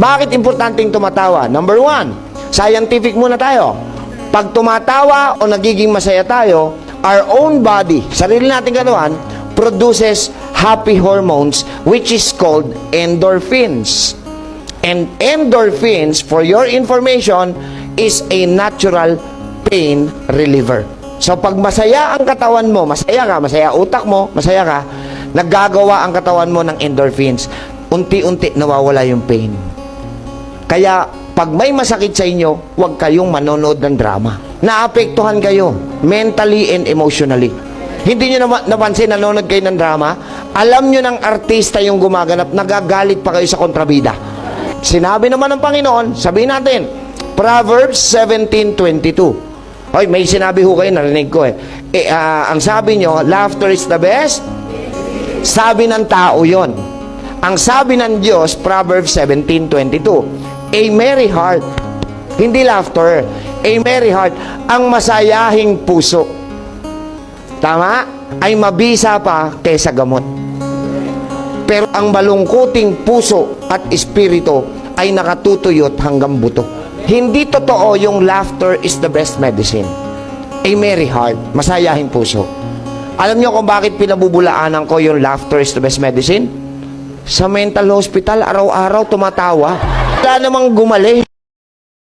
Bakit importanteng tumatawa? Number one, scientific muna tayo. Pag tumatawa o nagiging masaya tayo, our own body, sarili nating katawan, produces happy hormones which is called endorphins. And endorphins, for your information, is a natural pain reliever. So pag masaya ang katawan mo, masaya ka, masaya utak mo, masaya ka, naggagawa ang katawan mo ng endorphins. Unti-unti nawawala yung pain. Kaya pag may masakit sa inyo, huwag kayong manonood ng drama. Naapektuhan kayo mentally and emotionally. Hindi nyo napansin, nanonood kayo ng drama, alam nyo ng artista yung gumaganap, nagagalit pa kayo sa kontrabida. Sinabi naman ng Panginoon, sabihin natin, Proverbs 17:22. Hoy, may sinabi ho kayo, narinig ko ang sabi nyo, laughter is the best. Sabi ng tao yon. Ang sabi ng Diyos, Proverbs 17:22, a merry heart, hindi laughter, a merry heart, ang masayahing puso, tama, ay mabisa pa kaysa gamot. Pero ang malungkuting puso at espiritu ay nakatutuyot hanggang buto. Hindi totoo yung laughter is the best medicine. A merry heart, masayahing puso. Alam niyo kung bakit pinabubulaanan ko yung laughter is the best medicine? Sa mental hospital, araw-araw tumatawa. Wala namang gumali.